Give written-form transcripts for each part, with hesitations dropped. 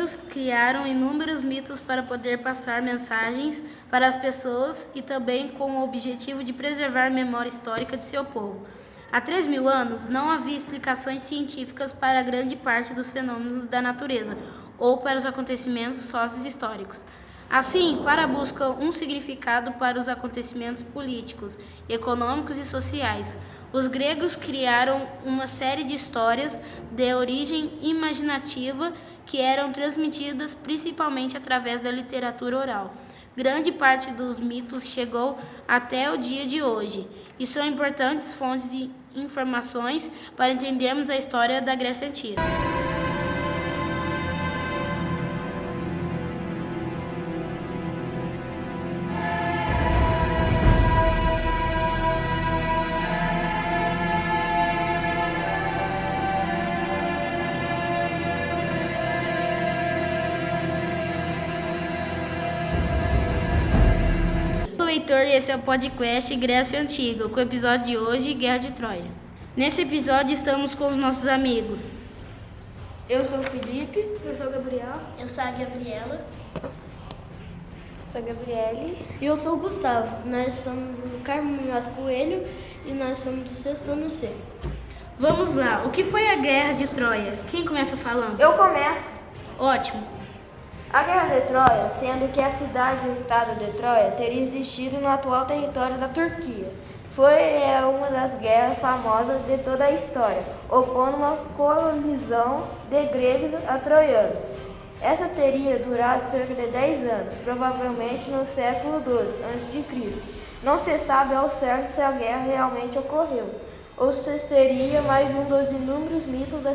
gregos criaram inúmeros mitos para poder passar mensagens para as pessoas e também com o objetivo de preservar a memória histórica de seu povo. Há 3.000 anos, não havia explicações científicas para grande parte dos fenômenos da natureza ou para os acontecimentos sócio-históricos. Assim, para a busca um significado para os acontecimentos políticos, econômicos e sociais, os gregos criaram uma série de histórias de origem imaginativa que eram transmitidas principalmente através da literatura oral. Grande parte dos mitos chegou até o dia de hoje e são importantes fontes de informações para entendermos a história da Grécia Antiga. Heitor e esse é o podcast Grécia Antiga, com o episódio de hoje, Guerra de Troia. Nesse episódio estamos com os nossos amigos. Eu sou o Felipe. Eu sou o Gabriel. Eu sou a Gabriela. Sou a Gabriele. E eu sou o Gustavo. Nós somos do Carmo Munhoz Coelho e nós somos do 6º ano C. Vamos lá, o que foi a Guerra de Troia? Quem começa falando? Eu começo. Ótimo. A Guerra de Troia, sendo que a cidade e o estado de Troia teria existido no atual território da Turquia, foi uma das guerras famosas de toda a história, opondo uma colisão de gregos a troianos. Essa teria durado cerca de 10 anos, provavelmente no século XII a.C. Não se sabe ao certo se a guerra realmente ocorreu, ou se seria mais um dos inúmeros mitos da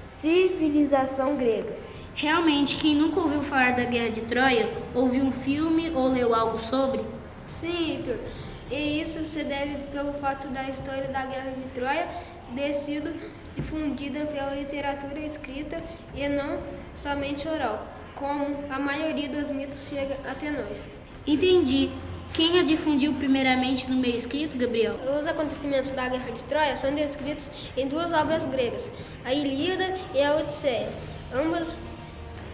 civilização grega. Realmente, quem nunca ouviu falar da Guerra de Troia, ouviu um filme ou leu algo sobre? Sim, Heitor. E isso se deve pelo fato da história da Guerra de Troia ter sido difundida pela literatura escrita e não somente oral, como a maioria dos mitos chega até nós. Entendi. Quem a difundiu primeiramente no meio escrito, Gabriel? Os acontecimentos da Guerra de Troia são descritos em duas obras gregas, a Ilíada e a Odisseia, ambas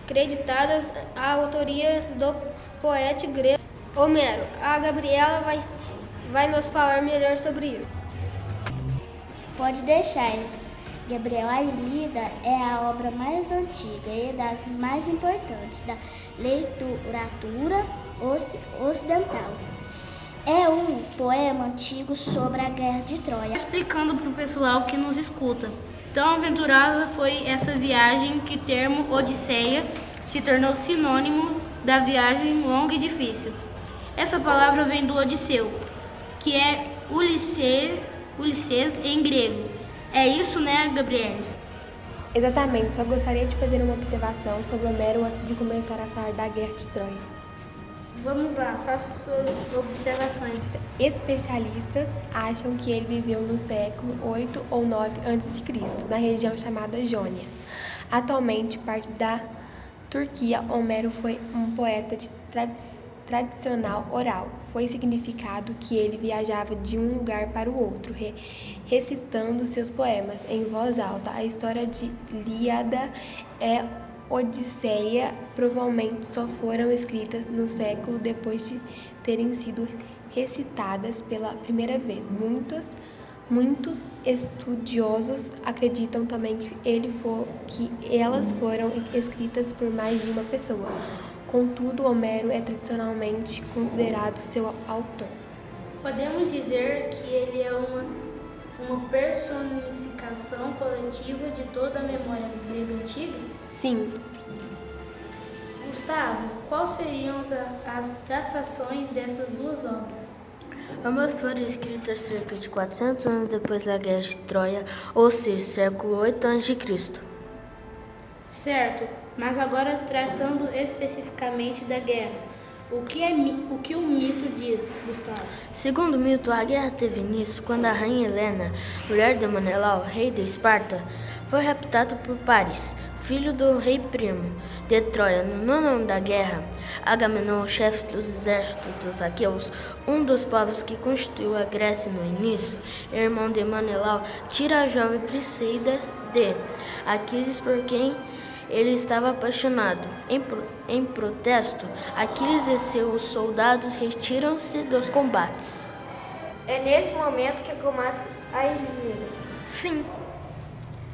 creditadas à autoria do poeta grego Homero. A Gabriela vai nos falar melhor sobre isso. Pode deixar, Gabriel. A Ilíada é a obra mais antiga e das mais importantes da literatura ocidental. É um poema antigo sobre a Guerra de Troia. Explicando para o pessoal que nos escuta. Tão aventurosa foi essa viagem que o termo Odisseia se tornou sinônimo da viagem longa e difícil. Essa palavra vem do Odisseu, que é Ulisses em grego. É isso, né, Gabriele? Exatamente, só gostaria de fazer uma observação sobre Homero antes de começar a falar da Guerra de Troia. Vamos lá, faça suas observações. Especialistas acham que ele viveu no século 8 ou 9 a.C., na região chamada Jônia. Atualmente, parte da Turquia, Homero foi um poeta de tradicional oral. Foi significado que ele viajava de um lugar para o outro, recitando seus poemas em voz alta. A história de Ilíada e Odisseia provavelmente só foram escritas no século depois de terem sido recitadas pela primeira vez. Muitos estudiosos acreditam também que elas foram escritas por mais de uma pessoa. Contudo, Homero é tradicionalmente considerado seu autor. Podemos dizer que ele é uma personificação coletiva de toda a memória grega antiga? Sim. Gustavo, quais seriam as datações dessas duas obras? Ambas foram escritas cerca de 400 anos depois da Guerra de Troia, ou seja, século 8 a.C. Certo, mas agora tratando especificamente da guerra, o que o mito diz, Gustavo? Segundo o mito, a guerra teve início quando a rainha Helena, mulher de Menelau, rei de Esparta, foi raptada por Paris, filho do rei Primo de Troia. No nono ano da guerra, Agamenon, chefe dos exércitos dos aqueus, um dos povos que constituiu a Grécia no início, irmão de Menelau, tira a jovem princesa de Aquiles, por quem Ele estava apaixonado. Em protesto, Aquiles e seus soldados retiram-se dos combates. É nesse momento que começa a Ilíada. Sim.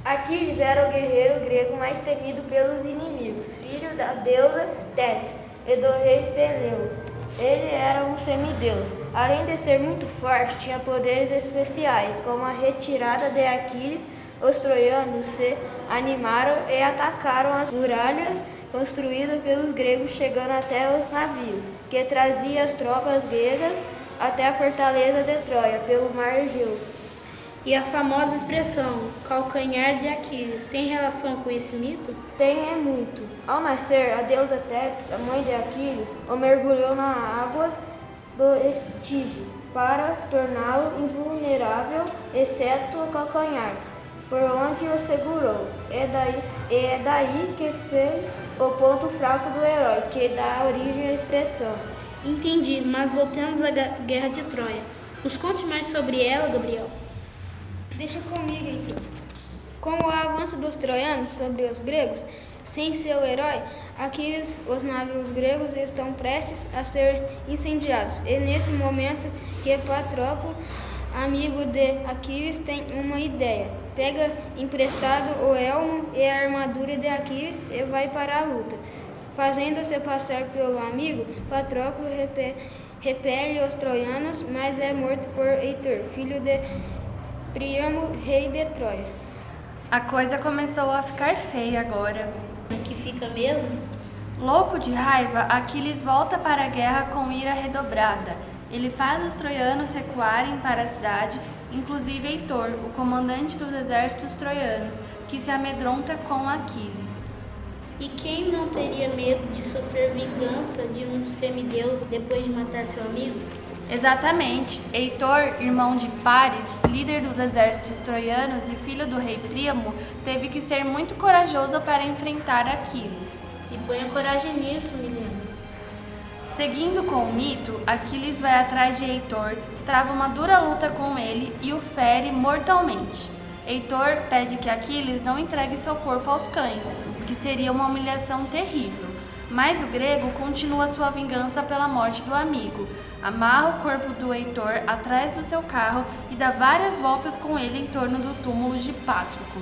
Aquiles era o guerreiro grego mais temido pelos inimigos, filho da deusa Tétis e do rei Peleu. Ele era um semideus. Além de ser muito forte, tinha poderes especiais, como a retirada de Aquiles. Os troianos se animaram e atacaram as muralhas construídas pelos gregos, chegando até os navios, que traziam as tropas gregas até a fortaleza de Troia, pelo mar Egeu. E a famosa expressão calcanhar de Aquiles tem relação com esse mito? Tem é muito. Ao nascer, a deusa Tétis, a mãe de Aquiles, o mergulhou nas águas do Estígio para torná-lo invulnerável, exceto o calcanhar, por onde o segurou. É daí que fez o ponto fraco do herói, que dá origem à expressão. Entendi, mas voltemos à Guerra de Troia. Nos conte mais sobre ela, Gabriel. Deixa comigo, então. Com o avanço dos troianos sobre os gregos, sem seu herói, Aquiles, os navios gregos estão prestes a ser incendiados. E nesse momento que Patroclo, amigo de Aquiles, tem uma ideia. Pega emprestado o elmo e a armadura de Aquiles e vai para a luta. Fazendo-se passar pelo amigo, Patroclo repele os troianos, mas é morto por Heitor, filho de Príamo, rei de Troia. A coisa começou a ficar feia agora. Que fica mesmo? Louco de raiva, Aquiles volta para a guerra com ira redobrada. Ele faz os troianos recuarem para a cidade, inclusive Heitor, o comandante dos exércitos troianos, que se amedronta com Aquiles. E quem não teria medo de sofrer vingança de um semideus depois de matar seu amigo? Exatamente. Heitor, irmão de Paris, líder dos exércitos troianos e filho do rei Príamo, teve que ser muito corajoso para enfrentar Aquiles. E põe a coragem nisso, Milena. Seguindo com o mito, Aquiles vai atrás de Heitor, trava uma dura luta com ele e o fere mortalmente. Heitor pede que Aquiles não entregue seu corpo aos cães, o que seria uma humilhação terrível. Mas o grego continua sua vingança pela morte do amigo. Amarra o corpo do Heitor atrás do seu carro e dá várias voltas com ele em torno do túmulo de Patroclo.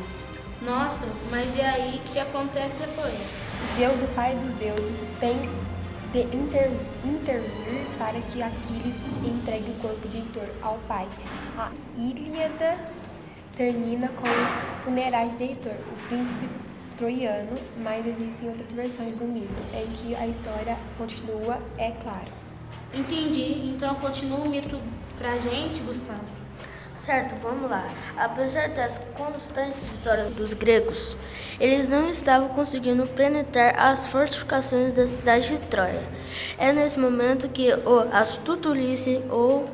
Nossa, mas e aí o que acontece depois? Zeus, o pai dos deuses, tem de intervir para que Aquiles entregue o corpo de Heitor ao pai. A Ilíada termina com os funerais de Heitor, o príncipe troiano, mas existem outras versões do mito em que a história continua, é claro. Entendi, então continua o mito pra gente, Gustavo. Certo, vamos lá. Apesar das constantes vitórias dos gregos, eles não estavam conseguindo penetrar as fortificações da cidade de Troia. É nesse momento que o astuto Ulisses, ou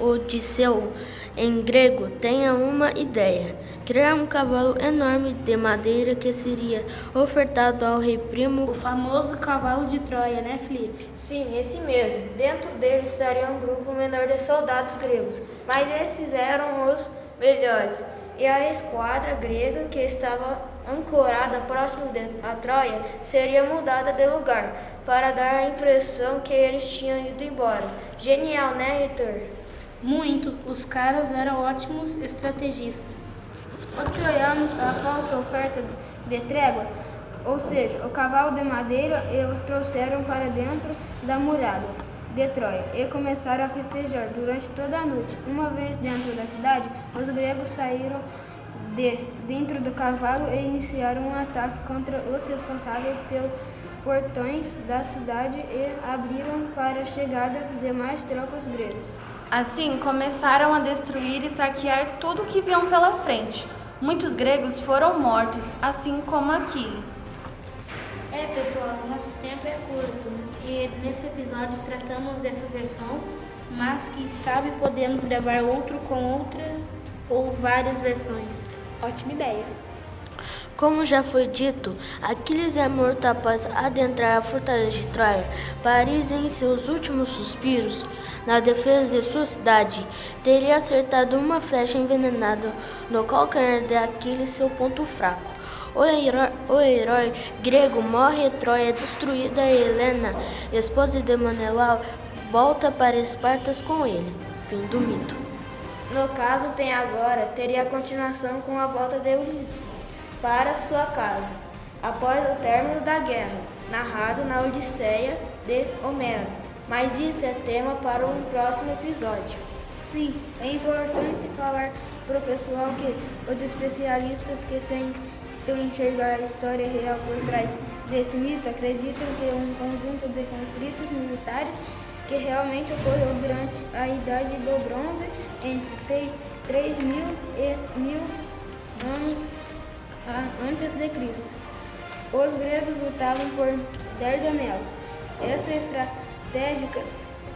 Odisseu em grego, tem uma ideia: criar um cavalo enorme de madeira que seria ofertado ao rei Príamo. O famoso cavalo de Troia, né, Felipe? Sim, esse mesmo. Dentro dele estaria um grupo menor de soldados gregos, mas esses eram os melhores. E a esquadra grega que estava ancorada próximo a Troia seria mudada de lugar, para dar a impressão que eles tinham ido embora. Genial, né, Heitor? Muito. Os caras eram ótimos estrategistas. Os troianos, após a oferta de trégua, ou seja, o cavalo de madeira, e os trouxeram para dentro da muralha de Troia e começaram a festejar durante toda a noite. Uma vez dentro da cidade, os gregos saíram de dentro do cavalo e iniciaram um ataque contra os responsáveis pelos portões da cidade e abriram para a chegada de mais tropas gregas. Assim, começaram a destruir e saquear tudo que viam pela frente. Muitos gregos foram mortos, assim como Aquiles. Pessoal, nosso tempo é curto e nesse episódio tratamos dessa versão, mas quem sabe podemos gravar outro com outra ou várias versões. Ótima ideia! Como já foi dito, Aquiles é morto após adentrar a fortaleza de Troia. Paris, em seus últimos suspiros, na defesa de sua cidade, teria acertado uma flecha envenenada no calcanhar de Aquiles, seu ponto fraco. O herói grego morre e Troia é destruída e Helena, esposa de Menelau, volta para Esparta com ele. Fim do mito. No caso, teria a continuação com a volta de Ulisses para sua casa, após o término da guerra, narrado na Odisseia de Homero. Mas isso é tema para um próximo episódio. Sim, é importante falar para o pessoal que os especialistas que tentam enxergar a história real por trás desse mito acreditam que um conjunto de conflitos militares que realmente ocorreu durante a Idade do Bronze entre 3.000 e 1.000 anos antes de Cristo. Os gregos lutavam por Dardanelos. Essa estratégia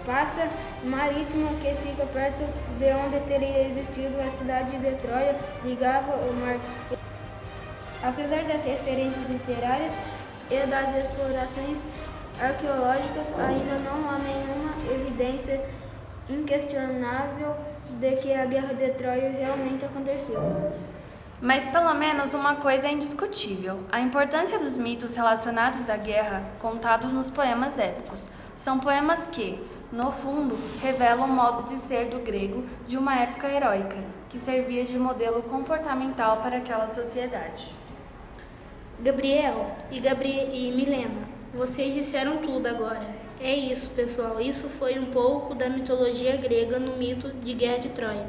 passa marítima que fica perto de onde teria existido a cidade de Troia, ligava o mar. Apesar das referências literárias e das explorações arqueológicas, ainda não há nenhuma evidência inquestionável de que a Guerra de Troia realmente aconteceu. Mas pelo menos uma coisa é indiscutível: a importância dos mitos relacionados à guerra contados nos poemas épicos. São poemas que, no fundo, revelam o modo de ser do grego de uma época heróica, que servia de modelo comportamental para aquela sociedade. Gabriel e Milena, vocês disseram tudo agora. É isso, pessoal. Isso foi um pouco da mitologia grega no mito de Guerra de Troia.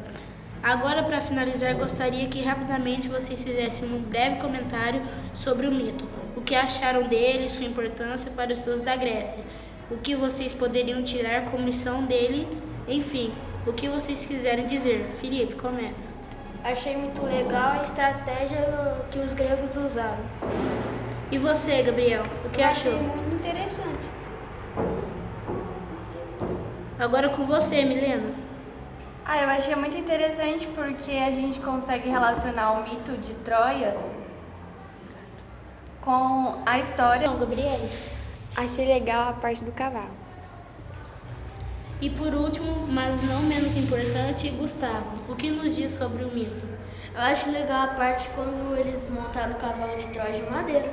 Agora, para finalizar, gostaria que rapidamente vocês fizessem um breve comentário sobre o mito. O que acharam dele, sua importância para os estudos da Grécia. O que vocês poderiam tirar como lição dele, enfim, o que vocês quiserem dizer. Felipe, começa. Achei muito legal a estratégia que os gregos usaram. E você, Gabriel, o que achou? Achei muito interessante. Agora com você, Milena. Eu achei muito interessante porque a gente consegue relacionar o mito de Troia com a história. Gabriel. Achei legal a parte do cavalo. E por último, mas não menos importante, Gustavo, o que nos diz sobre o mito? Eu acho legal a parte quando eles montaram o cavalo de Troia de madeira.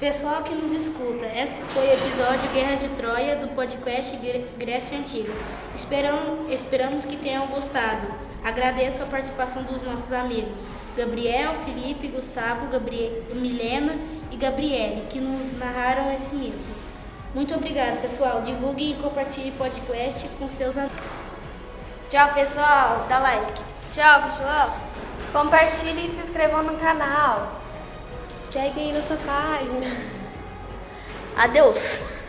Pessoal que nos escuta, esse foi o episódio Guerra de Troia do podcast Grécia Antiga. Esperamos que tenham gostado. Agradeço a participação dos nossos amigos Gabriel, Felipe, Gustavo, Milena e Gabriele, que nos narraram esse mito. Muito obrigado, pessoal. Divulguem e compartilhem o podcast com seus amigos. Tchau, pessoal. Dá like. Tchau, pessoal. Compartilhem e se inscrevam no canal. Segue aí nossa página. Adeus!